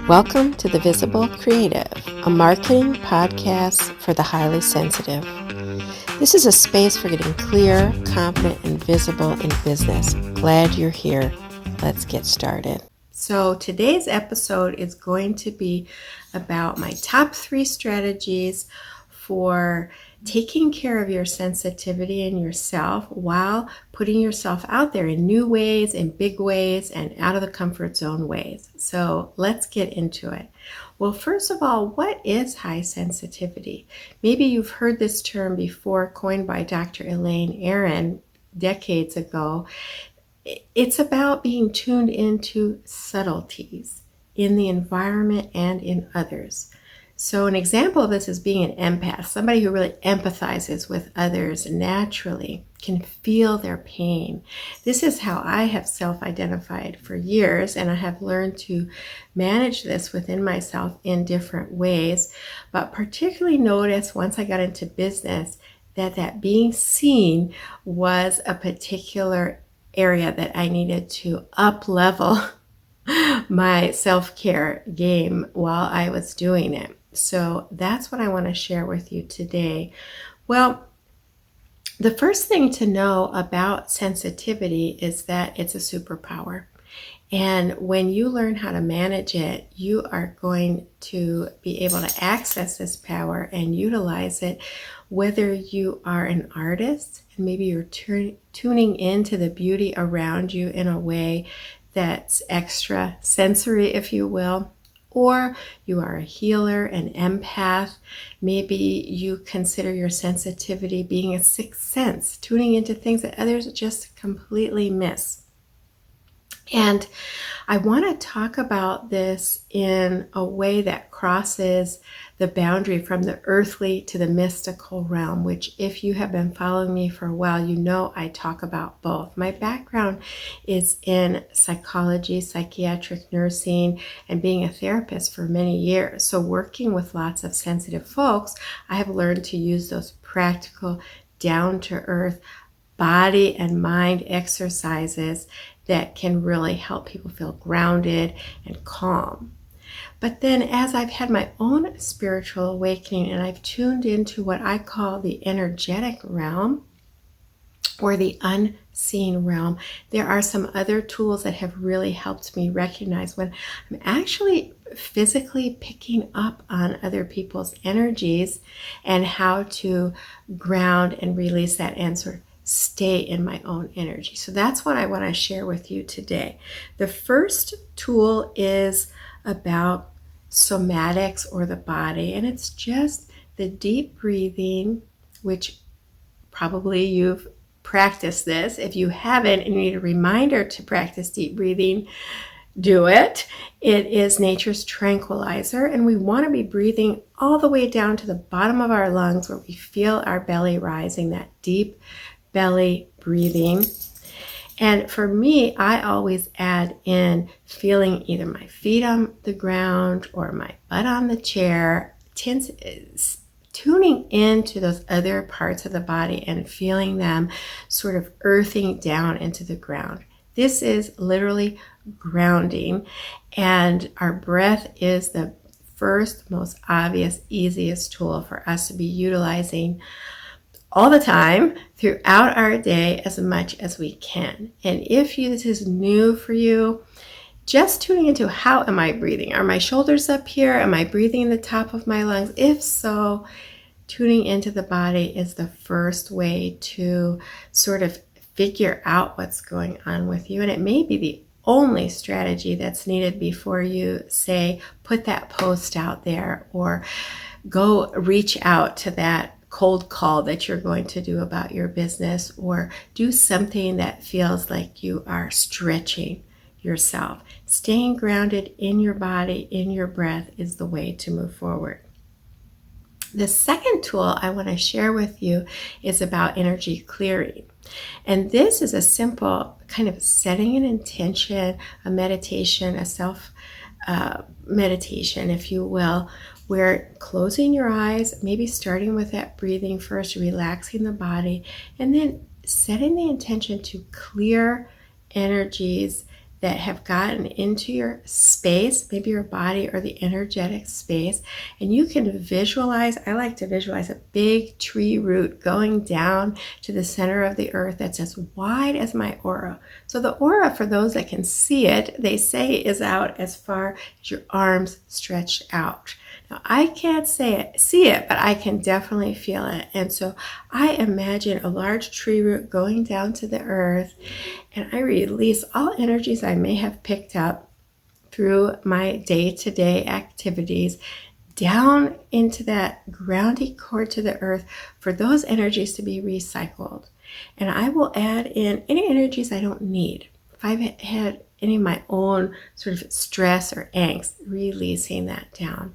Welcome to The Visible Creative, a marketing podcast for the highly sensitive. This is a space for getting clear, confident, and visible in business. Glad you're here. Let's get started. So today's episode is going to be about my top 3 strategies for taking care of your sensitivity and yourself while putting yourself out there in new ways, in big ways, and out of the comfort zone ways. So let's get into it. Well, first of all, what is high sensitivity? Maybe you've heard this term before, coined by Dr. Elaine Aron decades ago. It's about being tuned into subtleties in the environment and in others. So an example of this is being an empath, somebody who really empathizes with others naturally, can feel their pain. This is how I have self-identified for years, and I have learned to manage this within myself in different ways, but particularly noticed once I got into business that being seen was a particular area that I needed to up-level my self-care game while I was doing it. So that's what I want to share with you today. Well, the first thing to know about sensitivity is that it's a superpower. And when you learn how to manage it, you are going to be able to access this power and utilize it, whether you are an artist and maybe you're tuning into the beauty around you in a way that's extra sensory, if you will, or you are a healer, an empath. Maybe you consider your sensitivity being a sixth sense, tuning into things that others just completely miss. And I want to talk about this in a way that crosses the boundary from the earthly to the mystical realm, which if you have been following me for a while, you know I talk about both. My background is in psychology, psychiatric nursing, and being a therapist for many years. So working with lots of sensitive folks, I have learned to use those practical, down-to-earth body and mind exercises that can really help people feel grounded and calm. But then as I've had my own spiritual awakening and I've tuned into what I call the energetic realm or the unseen realm, there are some other tools that have really helped me recognize when I'm actually physically picking up on other people's energies and how to ground and release that and sort of stay in my own energy. So that's what I want to share with you today. The first tool is about somatics or the body, and it's just the deep breathing, which probably you've practiced this. If you haven't and you need a reminder to practice deep breathing, do it. It is nature's tranquilizer, and we want to be breathing all the way down to the bottom of our lungs where we feel our belly rising, that deep belly breathing. And for me, I always add in feeling either my feet on the ground or my butt on the chair, tuning into those other parts of the body and feeling them sort of earthing down into the ground. This is literally grounding, and our breath is the first, most obvious, easiest tool for us to be utilizing all the time throughout our day as much as we can. And if this is new for you, just tuning into how am I breathing? Are my shoulders up here? Am I breathing in the top of my lungs? If so, tuning into the body is the first way to sort of figure out what's going on with you. And it may be the only strategy that's needed before you say, put that post out there or go reach out to that cold call that you're going to do about your business, or do something that feels like you are stretching yourself. Staying grounded in your body, in your breath is the way to move forward. The second tool I want to share with you is about energy clearing. And this is a simple kind of setting an intention, a meditation, a self meditation, if you will, where closing your eyes, maybe starting with that breathing first, relaxing the body, and then setting the intention to clear energies that have gotten into your space, maybe your body or the energetic space, and you can visualize. I like to visualize a big tree root going down to the center of the earth that's as wide as my aura. So the aura, for those that can see it, they say is out as far as your arms stretched out. Now, I can't see it, but I can definitely feel it. And so I imagine a large tree root going down to the earth, and I release all energies I may have picked up through my day-to-day activities down into that grounding core to the earth for those energies to be recycled. And I will add in any energies I don't need. If I've had any of my own sort of stress or angst, releasing that down.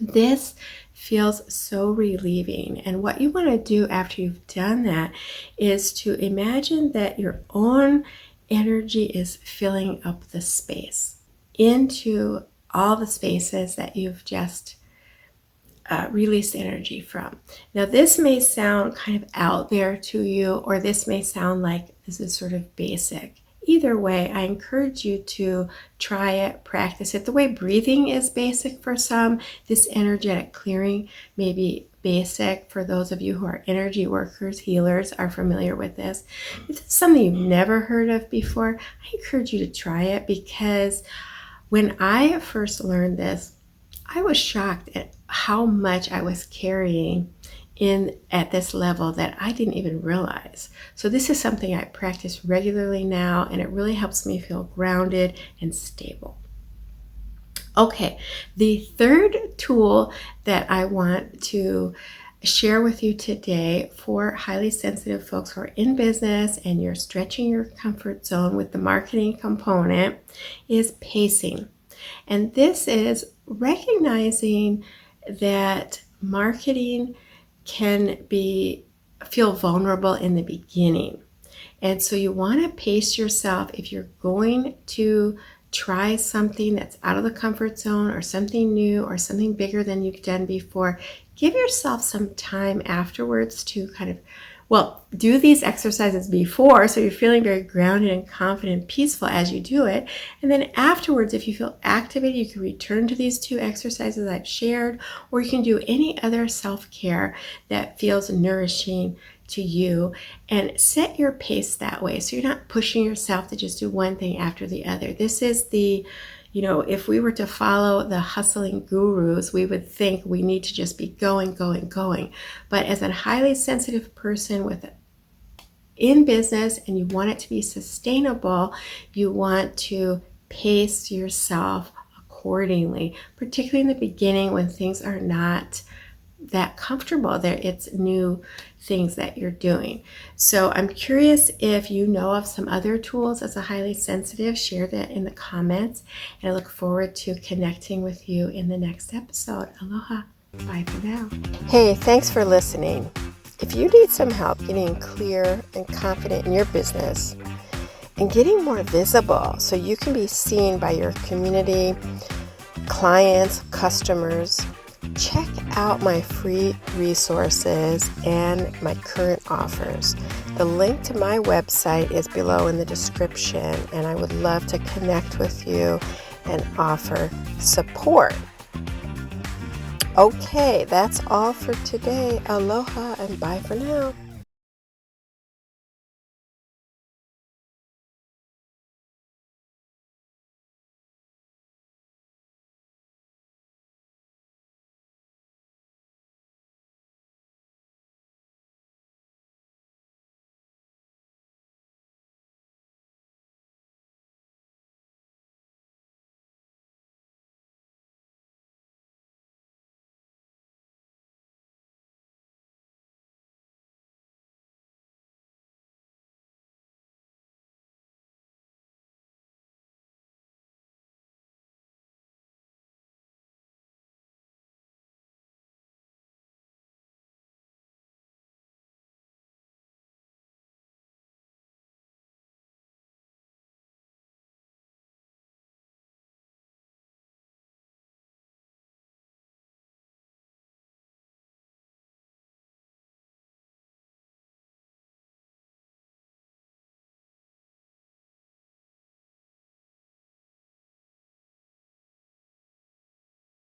This feels so relieving. And what you want to do after you've done that is to imagine that your own energy is filling up the space into all the spaces that you've just released energy from. Now, this may sound kind of out there to you, or this may sound like this is sort of basic. Either way, I encourage you to try it, practice it. The way breathing is basic for some, this energetic clearing may be basic for those of you who are energy workers, healers, are familiar with this. If it's something you've never heard of before, I encourage you to try it, because when I first learned this, I was shocked at how much I was carrying in at this level that I didn't even realize. So this is something I practice regularly now, and it really helps me feel grounded and stable. Okay, the third tool that I want to share with you today for highly sensitive folks who are in business and you're stretching your comfort zone with the marketing component is pacing. And this is recognizing that marketing can feel vulnerable in the beginning. And so you want to pace yourself. If you're going to try something that's out of the comfort zone, or something new, or something bigger than you've done before, give yourself some time afterwards to kind of, do these exercises before, so you're feeling very grounded and confident and peaceful as you do it. And then afterwards, if you feel activated, you can return to these 2 exercises I've shared, or you can do any other self-care that feels nourishing to you, and set your pace that way, so you're not pushing yourself to just do one thing after the other. This is if we were to follow the hustling gurus, we would think we need to just be going. But as a highly sensitive person in business, and you want it to be sustainable, you want to pace yourself accordingly, particularly in the beginning when things are not that comfortable. It's new things that you're doing. So I'm curious if you know of some other tools as a highly sensitive. Share that in the comments, and I look forward to connecting with you in the next episode. Aloha. Bye for now. Hey, thanks for listening. If you need some help getting clear and confident in your business and getting more visible so you can be seen by your community, clients, customers, check out my free resources and my current offers. The link to my website is below in the description, and I would love to connect with you and offer support. Okay, that's all for today. Aloha and bye for now.